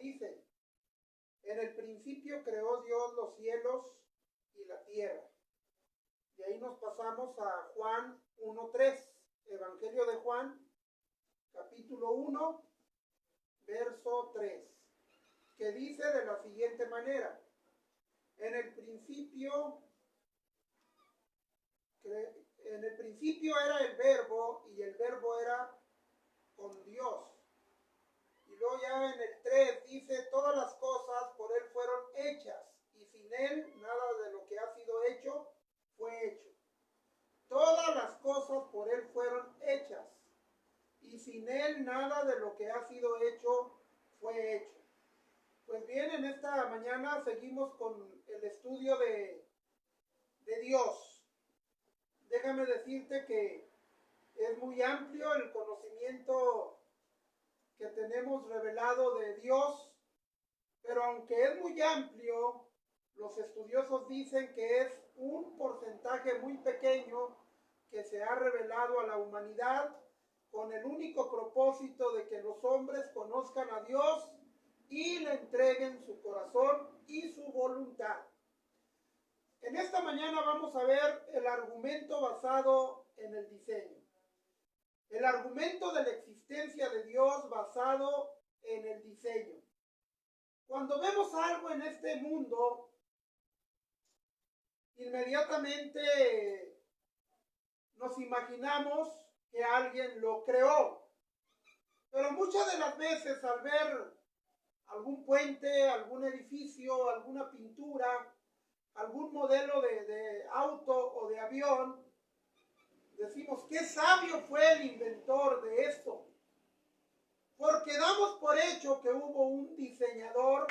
dice: en el principio creó Dios los cielos y la tierra. De ahí nos pasamos a Juan 1:3, Evangelio de Juan, capítulo 1, verso 3, que dice de la siguiente manera: en el principio era el verbo, y el verbo era con Dios. Y luego ya en el 3 dice: todas las cosas por él fueron hechas, y sin él nada de lo que ha sido hecho fue hecho. Todas las cosas por él fueron hechas, y sin él nada de lo que ha sido hecho fue hecho. Pues bien, en esta mañana seguimos con el estudio de Dios. Déjame decirte que es muy amplio el conocimiento que tenemos revelado de Dios, pero aunque es muy amplio, los estudiosos dicen que es un porcentaje muy pequeño que se ha revelado a la humanidad con el único propósito de que los hombres conozcan a Dios y le entreguen su corazón y su voluntad. En esta mañana vamos a ver el argumento basado en el diseño. El argumento de la existencia de Dios basado en el diseño. Cuando vemos algo en este mundo, inmediatamente nos imaginamos que alguien lo creó. Pero muchas de las veces al ver algún puente, algún edificio, alguna pintura, algún modelo de auto o de avión, decimos: qué sabio fue el inventor de esto. Porque damos por hecho que hubo un diseñador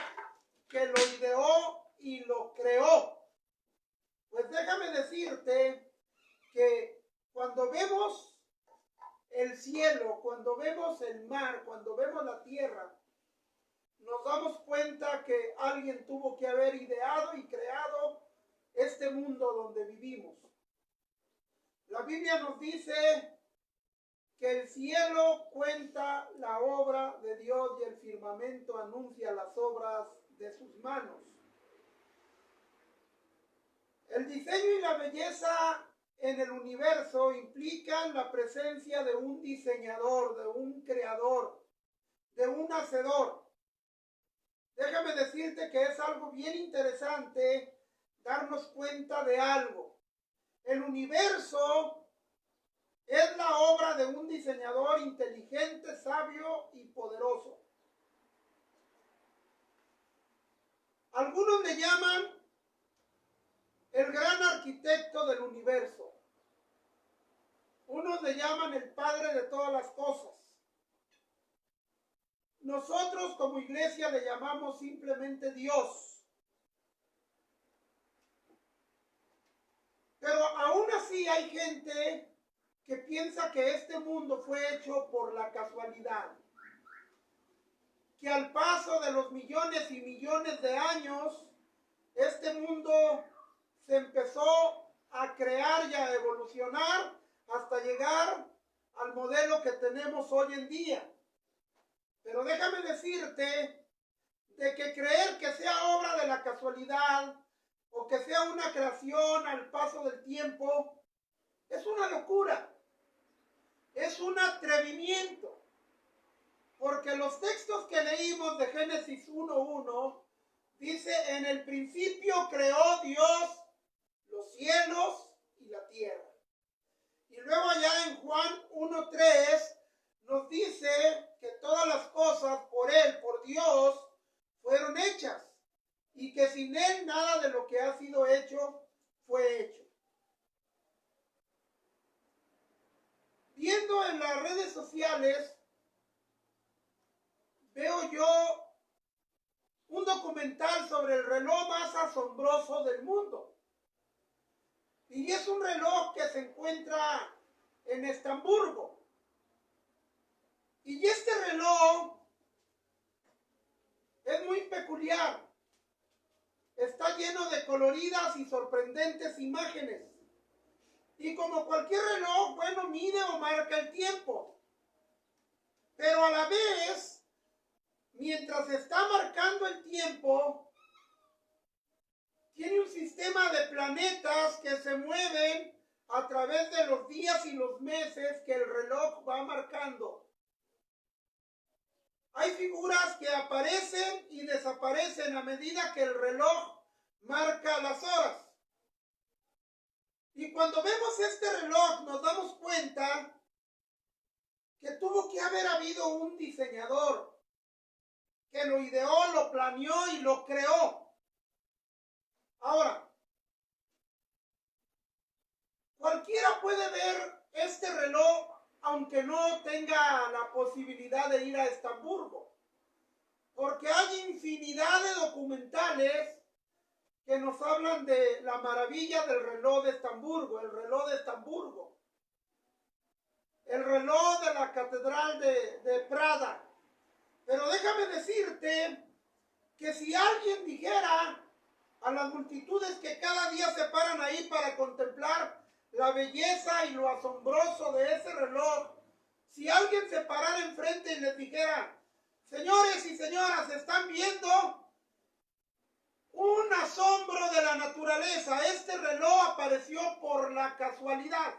que lo ideó y lo creó. Pues déjame decirte que cuando vemos el cielo, cuando vemos el mar, cuando vemos la tierra, nos damos cuenta que alguien tuvo que haber ideado y creado este mundo donde vivimos. La Biblia nos dice que el cielo cuenta la obra de Dios y el firmamento anuncia las obras de sus manos. El diseño y la belleza en el universo implican la presencia de un diseñador, de un creador, de un hacedor. Déjame decirte que es algo bien interesante darnos cuenta de algo. El universo es la obra de un diseñador inteligente, sabio y poderoso. Algunos le llaman el gran arquitecto del universo. Unos le llaman el padre de todas las cosas. Nosotros como iglesia le llamamos simplemente Dios. Pero aún así hay gente que piensa que este mundo fue hecho por la casualidad. Que al paso de los millones y millones de años, este mundo se empezó a crear y a evolucionar hasta llegar al modelo que tenemos hoy en día. Pero déjame decirte de que creer que sea obra de la casualidad o que sea una creación al paso del tiempo es una locura, es un atrevimiento. Porque los textos que leímos de Génesis 1:1 dice: en el principio creó Dios los cielos y la tierra. Y luego allá en Juan 1:3 nos dice que todas las cosas por él, por Dios, fueron hechas, y que sin él nada de lo que ha sido hecho fue hecho. Viendo en las redes sociales, veo yo un documental sobre el reloj más asombroso del mundo. Y es un reloj que se encuentra en Estamburgo. Y este reloj es muy peculiar. Está lleno de coloridas y sorprendentes imágenes. Y como cualquier reloj, bueno, mide o marca el tiempo. Pero a la vez mientras está marcando el tiempo, tiene un sistema de planetas que se mueven a través de los días y los meses que el reloj va marcando. Hay figuras que aparecen y desaparecen a medida que el reloj marca las horas. Y cuando vemos este reloj nos damos cuenta que tuvo que haber habido un diseñador que lo ideó, lo planeó y lo creó. Ahora, cualquiera puede ver este reloj aunque no tenga la posibilidad de ir a Estamburgo, porque hay infinidad de documentales que nos hablan de la maravilla del reloj de Estamburgo, el reloj de Estamburgo, el reloj de la Catedral de Prada. Pero déjame decirte que si alguien dijera a las multitudes que cada día se paran ahí para contemplar la belleza y lo asombroso de ese reloj, si alguien se parara enfrente y les dijera, señores y señoras, ¿están viendo un asombro de la naturaleza? Este reloj apareció por la casualidad.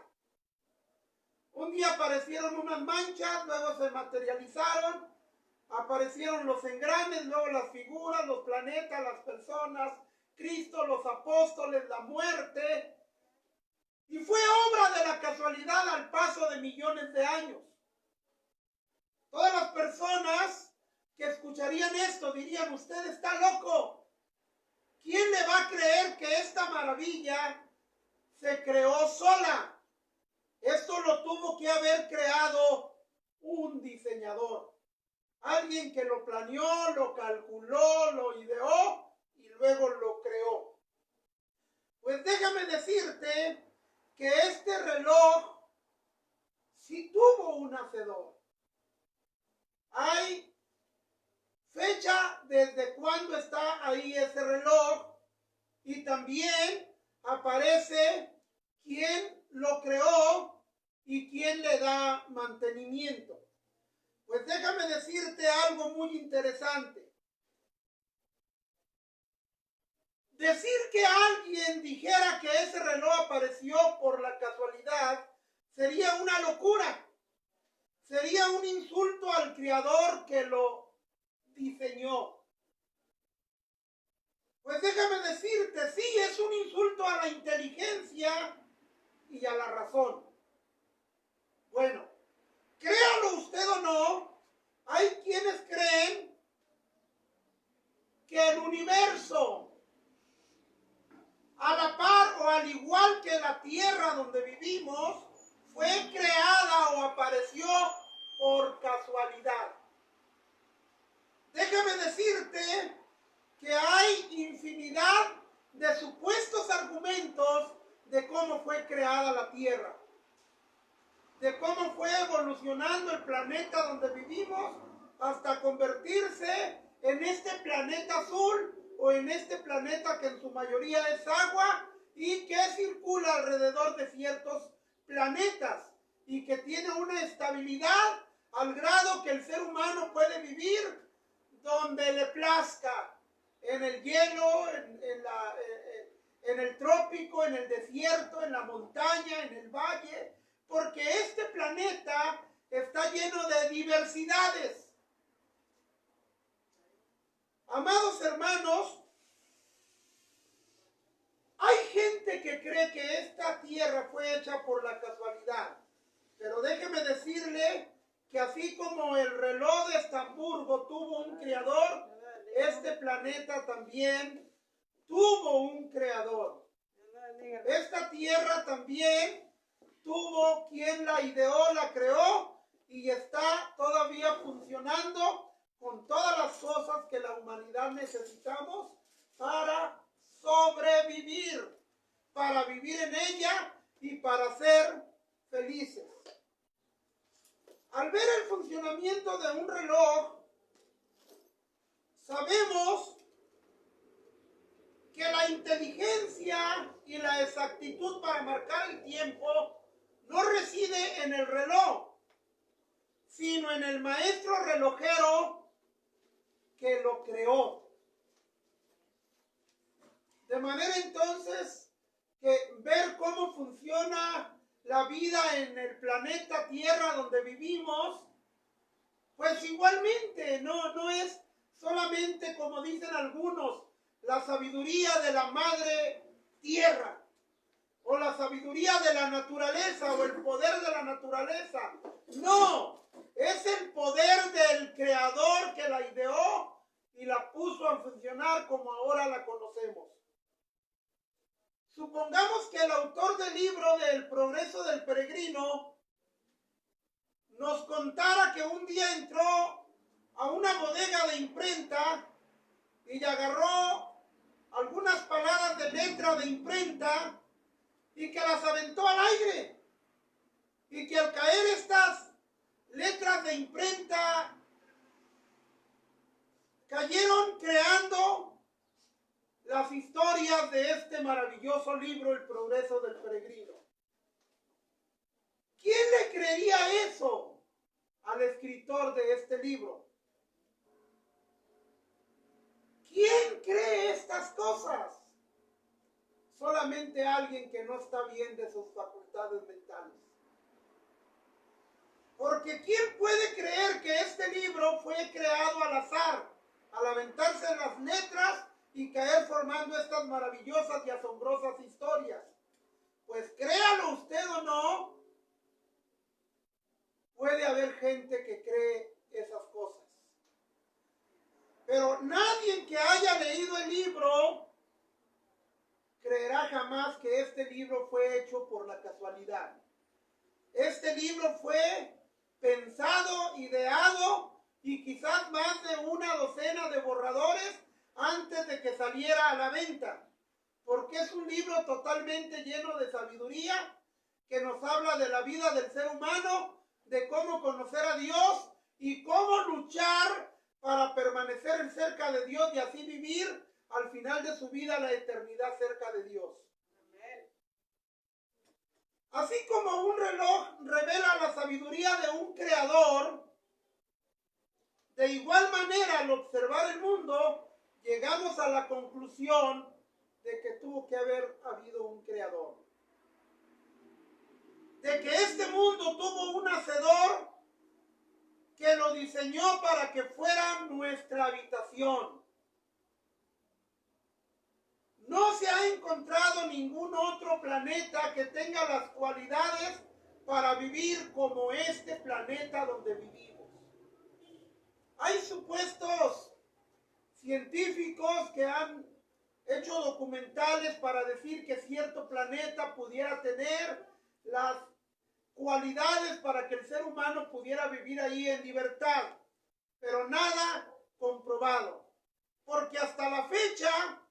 Un día aparecieron unas manchas, luego se materializaron, aparecieron los engranes, luego las figuras, los planetas, las personas, Cristo, los apóstoles, la muerte. Y fue obra de la casualidad al paso de millones de años. Todas las personas que escucharían esto dirían, usted está loco. ¿Quién le va a creer que esta maravilla se creó sola? Esto lo tuvo que haber creado un diseñador. Alguien que lo planeó, lo calculó, lo ideó y luego lo creó. Pues déjame decirte que este reloj sí tuvo un hacedor. Hay fecha desde cuándo está ahí ese reloj y también aparece quién lo creó y quién le da mantenimiento. Pues déjame decirte algo muy interesante. Decir que alguien dijera que ese reloj apareció por la casualidad sería una locura. Sería un insulto al creador que lo diseñó. Pues déjame decirte, sí, es un insulto a la inteligencia y a la razón. Bueno, créalo usted o no, hay quienes creen que el universo, a la par o al igual que la tierra donde vivimos, fue creada o apareció por casualidad. Déjame decirte que hay infinidad de supuestos argumentos de cómo fue creada la tierra, de cómo fue evolucionando el planeta donde vivimos hasta convertirse en este planeta azul o en este planeta que en su mayoría es agua y que circula alrededor de ciertos planetas y que tiene una estabilidad al grado que el ser humano puede vivir donde le plazca, en el hielo, en el trópico, en el desierto, en la montaña, en el valle, porque este planeta está lleno de diversidades. Amados hermanos, hay gente que cree que esta tierra fue hecha por la casualidad, pero déjeme decirle que así como el reloj de Estamburgo tuvo un creador, este planeta también tuvo un creador. Esta tierra también tuvo quien la ideó, la creó y está todavía funcionando con todas las cosas que la humanidad necesitamos para sobrevivir, para vivir en ella y para ser felices. Al ver el funcionamiento de un reloj, sabemos que la inteligencia y la exactitud para marcar el tiempo no reside en el reloj, sino en el maestro relojero que lo creó. De manera entonces que ver cómo funciona la vida en el planeta Tierra donde vivimos, pues igualmente no es solamente, como dicen algunos, la sabiduría de la madre tierra, o la sabiduría de la naturaleza, o el poder de la naturaleza. No, es el poder del creador que la ideó y la puso a funcionar como ahora la conocemos. Supongamos que el autor del libro del Progreso del Peregrino nos contara que un día entró a una bodega de imprenta y agarró algunas palabras de letra de imprenta y que las aventó al aire, y que al caer estas letras de imprenta cayeron creando las historias de este maravilloso libro, El Progreso del Peregrino. ¿Quién le creería eso al escritor de este libro? ¿Quién cree estas cosas? Solamente alguien que no está bien de sus facultades mentales. Porque ¿quién puede creer que este libro fue creado al azar, al aventarse las letras y caer formando estas maravillosas y asombrosas historias? Pues créalo usted o no, puede haber gente que cree esas cosas. Pero nadie que haya leído el libro creerá jamás que este libro fue hecho por la casualidad. Este libro fue pensado, ideado y quizás más de una docena de borradores antes de que saliera a la venta, porque es un libro totalmente lleno de sabiduría que nos habla de la vida del ser humano, de cómo conocer a Dios y cómo luchar para permanecer cerca de Dios y así vivir al final de su vida la eternidad cerca de Dios. Así como un reloj revela la sabiduría de un creador, de igual manera al observar el mundo, llegamos a la conclusión de que tuvo que haber habido un creador. De que este mundo tuvo un hacedor que lo diseñó para que fuera nuestra habitación. No se ha encontrado ningún otro planeta que tenga las cualidades para vivir como este planeta donde vivimos. Hay supuestos científicos que han hecho documentales para decir que cierto planeta pudiera tener las cualidades para que el ser humano pudiera vivir ahí en libertad, pero nada comprobado, porque hasta la fecha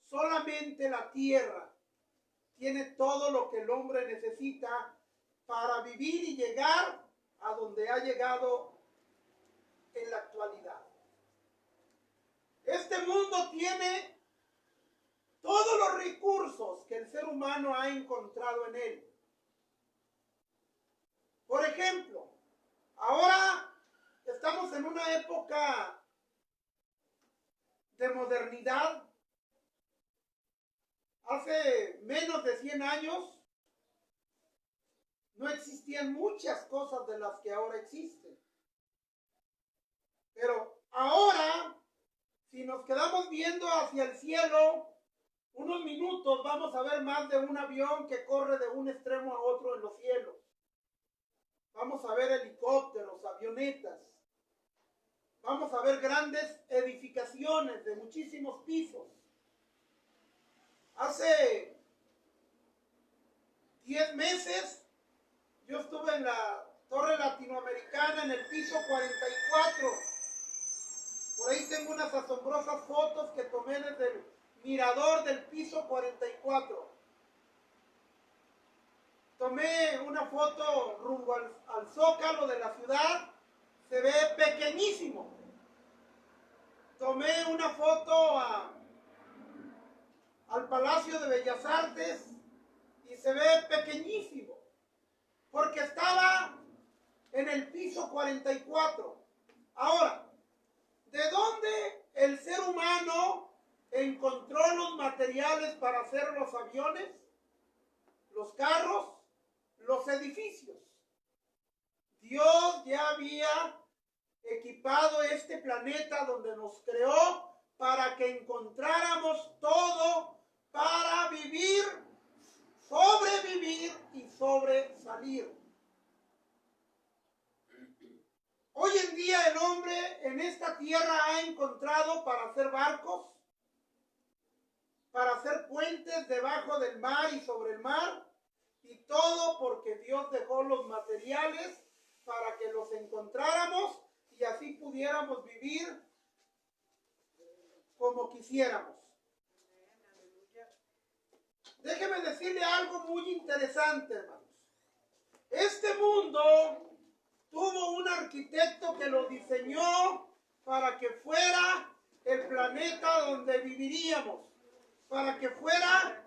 solamente la Tierra tiene todo lo que el hombre necesita para vivir y llegar a donde ha llegado en la actualidad. Este mundo tiene todos los recursos que el ser humano ha encontrado en él. Por ejemplo, ahora estamos en una época de modernidad. Hace menos de 100 años no existían muchas cosas de las que ahora existen. Pero ahora, si nos quedamos viendo hacia el cielo, unos minutos vamos a ver más de un avión que corre de un extremo a otro en los cielos. Vamos a ver helicópteros, avionetas. Vamos a ver grandes edificaciones de muchísimos pisos. Hace 10 meses yo estuve en la Torre Latinoamericana en el piso 44. Por ahí tengo unas asombrosas fotos que tomé desde el mirador del piso 44. Tomé una foto rumbo al Zócalo de la ciudad, se ve pequeñísimo. Tomé una foto al Palacio de Bellas Artes y se ve pequeñísimo, porque estaba en el piso 44. Ahora, ¿De dónde el ser humano encontró los materiales para hacer los aviones, los carros, los edificios? Dios ya había equipado este planeta donde nos creó para que encontráramos todo para vivir, sobrevivir y sobresalir. Hoy en día el hombre en esta tierra ha encontrado para hacer barcos, para hacer puentes debajo del mar y sobre el mar, y todo porque Dios dejó los materiales para que los encontráramos y así pudiéramos vivir como quisiéramos. Déjeme decirle algo muy interesante, hermanos. Este mundo tuvo un arquitecto que lo diseñó para que fuera el planeta donde viviríamos, para que fuera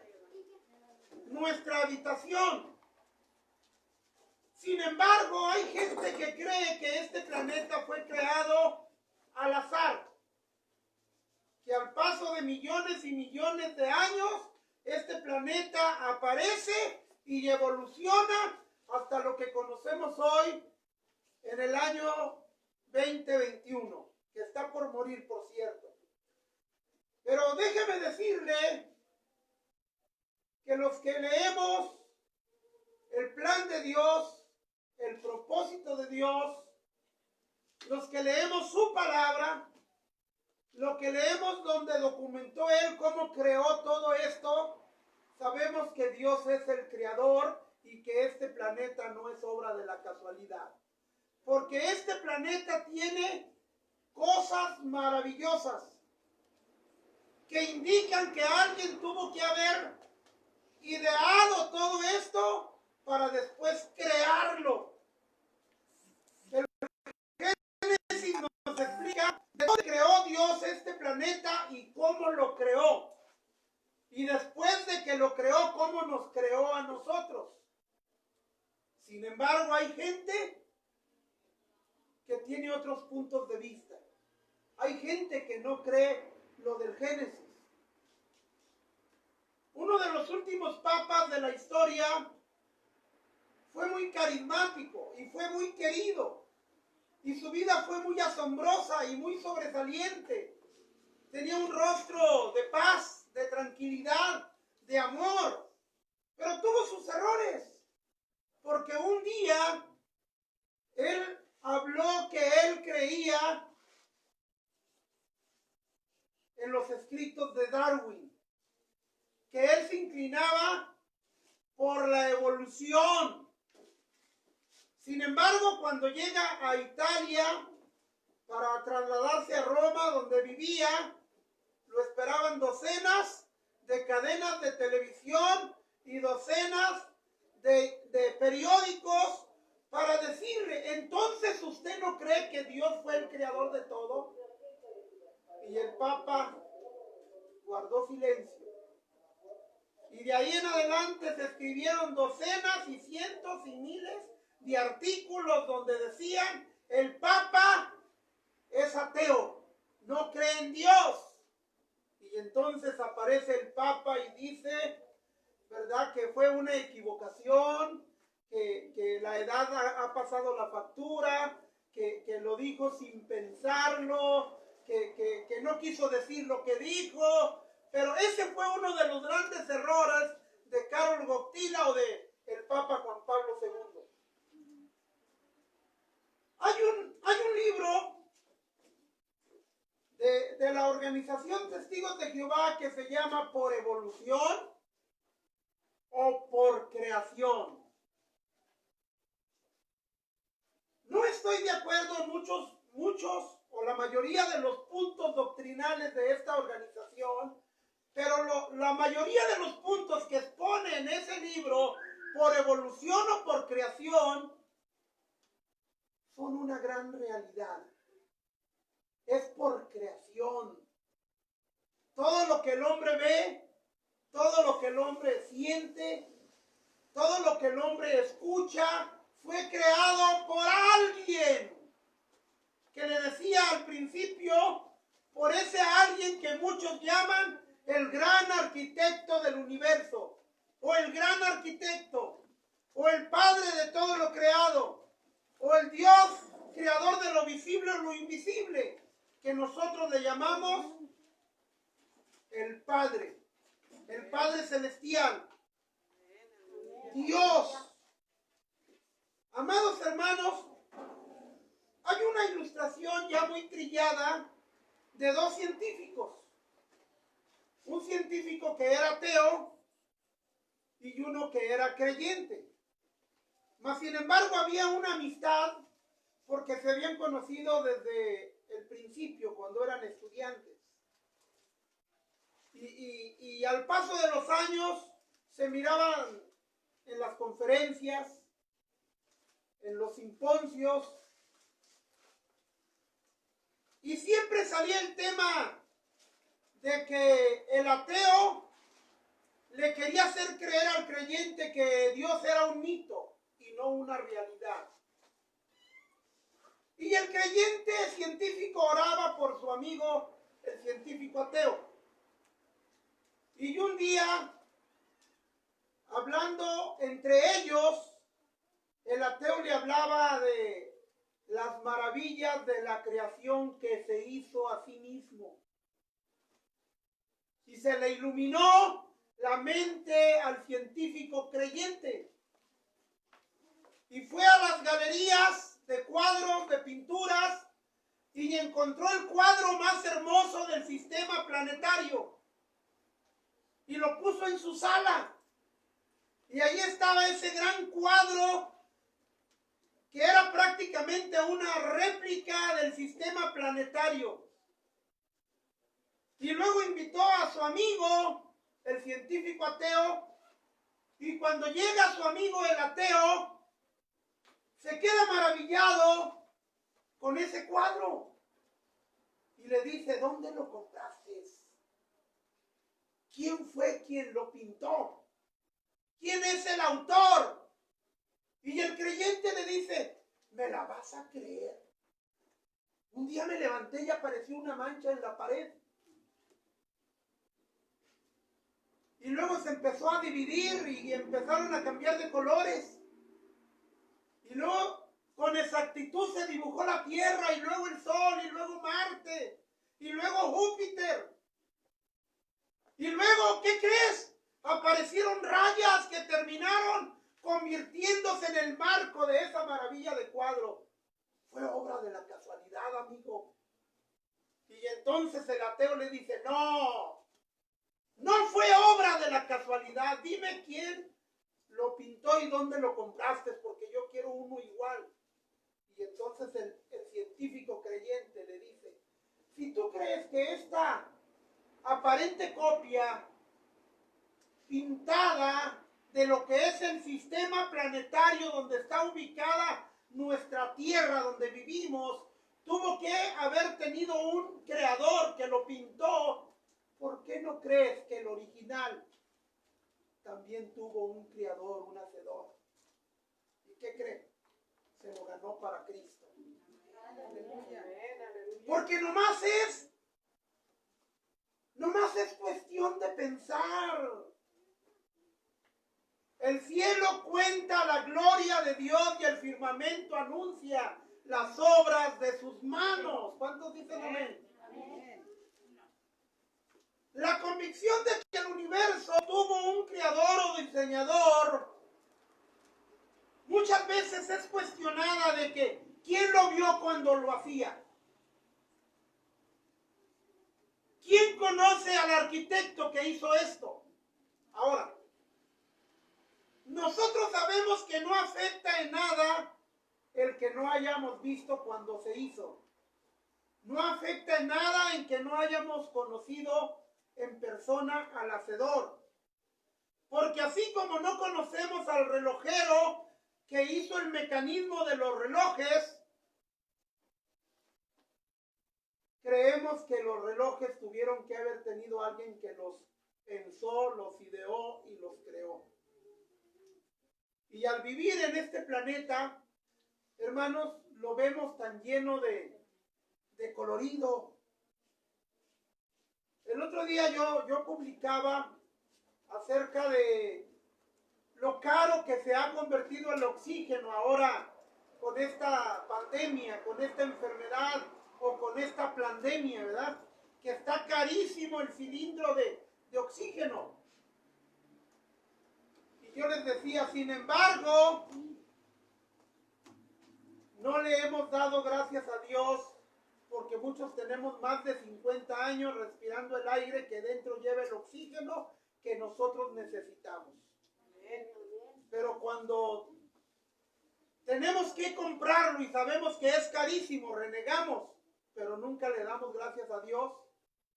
nuestra habitación. Sin embargo, hay gente que cree que este planeta fue creado al azar, que al paso de millones y millones de años, este planeta aparece y evoluciona hasta lo que conocemos hoy en el año 2021, que está por morir, por cierto. Pero déjeme decirle que los que leemos el plan de Dios, el propósito de Dios, los que leemos su palabra, lo que leemos donde documentó Él cómo creó todo esto, sabemos que Dios es el creador y que este planeta no es obra de la casualidad. Porque este planeta tiene cosas maravillosas que indican que alguien tuvo que haber ideado todo esto para después crearlo. El Génesis nos explica de dónde creó Dios este planeta y cómo lo creó. Y después de que lo creó, cómo nos creó a nosotros. Sin embargo, hay gente que tiene otros puntos de vista. Hay gente que no cree lo del Génesis. Uno de los últimos papas de la historia fue muy carismático y fue muy querido. Y su vida fue muy asombrosa y muy sobresaliente. Tenía un rostro de paz, de tranquilidad, de amor. Pero tuvo sus errores. Porque un día él habló que él creía en los escritos de Darwin, que él se inclinaba por la evolución. Sin embargo, cuando llega a Italia para trasladarse a Roma, donde vivía, lo esperaban docenas de cadenas de televisión y docenas de periódicos para decirle: entonces usted no cree que Dios fue el creador de todo. Y el Papa guardó silencio. Y de ahí en adelante se escribieron docenas y cientos y miles de artículos donde decían: el Papa es ateo, no cree en Dios. Y entonces aparece el Papa y dice, ¿verdad?, que fue una equivocación, que la edad ha pasado la factura, que lo dijo sin pensarlo, que no quiso decir lo que dijo. Pero ese fue uno de los grandes errores de Karol Wojtyła o de el Papa Juan Pablo II. Hay un libro de la organización Testigos de Jehová que se llama Por Evolución o Por Creación. No estoy de acuerdo en muchos o la mayoría de los puntos doctrinales de esta organización, pero la mayoría de los puntos que expone en ese libro, por evolución o por creación, son una gran realidad. Es por creación. Todo lo que el hombre ve, todo lo que el hombre siente, todo lo que el hombre escucha, fue creado por alguien. que le decía al principio, por ese alguien que muchos llaman el gran arquitecto del universo, o el gran arquitecto, o el padre de todo lo creado, o el Dios creador de lo visible o lo invisible, que nosotros le llamamos el Padre Celestial, Dios. Amados hermanos, hay una ilustración ya muy trillada de dos científicos. Un científico que era ateo y uno que era creyente. Mas sin embargo había una amistad porque se habían conocido desde el principio cuando eran estudiantes. Y al paso de los años se miraban en las conferencias, en los simposios, y siempre salía el tema de que el ateo le quería hacer creer al creyente que Dios era un mito y no una realidad. Y el creyente científico oraba por su amigo, el científico ateo. Y un día, hablando entre ellos, el ateo le hablaba de las maravillas de la creación que se hizo a sí mismo. Y se le iluminó la mente al científico creyente. Y fue a las galerías de cuadros, de pinturas, y encontró el cuadro más hermoso del sistema planetario. Y lo puso en su sala. Y ahí estaba ese gran cuadro que era prácticamente una réplica del sistema planetario. Y luego invitó a su amigo, el científico ateo, y cuando llega su amigo el ateo, se queda maravillado con ese cuadro. Y le dice, ¿dónde lo compraste? ¿Quién fue quien lo pintó? ¿Quién es el autor? Y el creyente le dice, ¿me la vas a creer? Un día me levanté y apareció una mancha en la pared. Y luego se empezó a dividir y empezaron a cambiar de colores. Y luego con exactitud se dibujó la Tierra y luego el Sol y luego Marte y luego Júpiter. Y luego, ¿qué crees? Aparecieron rayas que terminaron convirtiéndose en el marco de esa maravilla de cuadro. Fue obra de la casualidad, amigo. Y entonces el ateo le dice, no fue obra de la casualidad. Dime quién lo pintó y dónde lo compraste, porque yo quiero uno igual. Y entonces el científico creyente le dice, si tú crees que esta aparente copia pintada de lo que es el sistema planetario donde está ubicada nuestra Tierra, donde vivimos, tuvo que haber tenido un creador que lo pintó, ¿por qué no crees que el original también tuvo un creador, un hacedor? ¿Y qué cree? Se lo ganó para Cristo. Aleluya. Porque nomás es cuestión de pensar. El cielo cuenta la gloria de Dios y el firmamento anuncia las obras de sus manos. ¿Cuántos dicen amén? Amén. La convicción de que el universo tuvo un creador o diseñador muchas veces es cuestionada de que ¿quién lo vio cuando lo hacía? ¿Quién conoce al arquitecto que hizo esto? Ahora, nosotros sabemos que no afecta en nada el que no hayamos visto cuando se hizo. No afecta en nada en que no hayamos conocido en persona al hacedor. Porque así como no conocemos al relojero que hizo el mecanismo de los relojes, creemos que los relojes tuvieron que haber tenido alguien que los pensó, los ideó y los creó. Y al vivir en este planeta, hermanos, lo vemos tan lleno de de colorido. El otro día yo publicaba acerca de lo caro que se ha convertido el oxígeno ahora con esta pandemia, con esta enfermedad o con esta pandemia, ¿verdad? Que está carísimo el cilindro de oxígeno. Y yo les decía, sin embargo, no le hemos dado gracias a Dios porque muchos tenemos más de 50 años respirando el aire que dentro lleva el oxígeno que nosotros necesitamos. Pero cuando tenemos que comprarlo y sabemos que es carísimo, renegamos, pero nunca le damos gracias a Dios.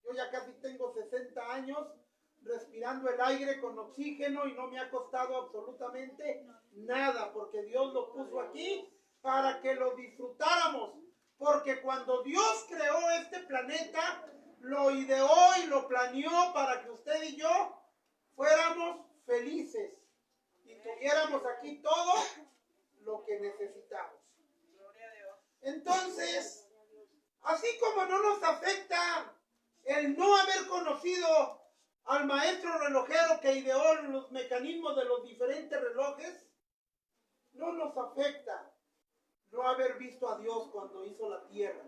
Yo ya casi tengo 60 años respirando el aire con oxígeno y no me ha costado absolutamente nada, porque Dios lo puso aquí para que lo disfrutáramos. Porque cuando Dios creó este planeta, lo ideó y lo planeó para que usted y yo fuéramos felices y tuviéramos aquí todo lo que necesitamos. Entonces, así como no nos afecta el no haber conocido al maestro relojero que ideó los mecanismos de los diferentes relojes, no nos afecta no haber visto a Dios cuando hizo la tierra,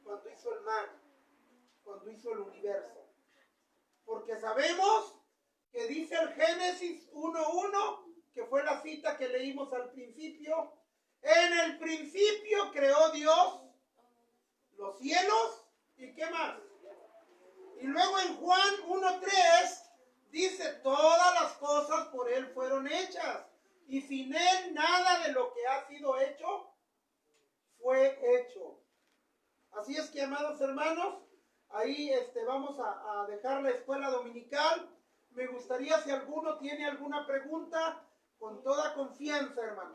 cuando hizo el mar, cuando hizo el universo. Porque sabemos que dice el Génesis 1:1, que fue la cita que leímos al principio, en el principio creó Dios los cielos y ¿qué más? Y luego en Juan 1:3 dice, todas las cosas por Él fueron hechas y sin Él nada de lo que ha sido hecho fue hecho. Así es que, amados hermanos, ahí vamos a dejar la escuela dominical. Me gustaría, si alguno tiene alguna pregunta, con toda confianza, hermano.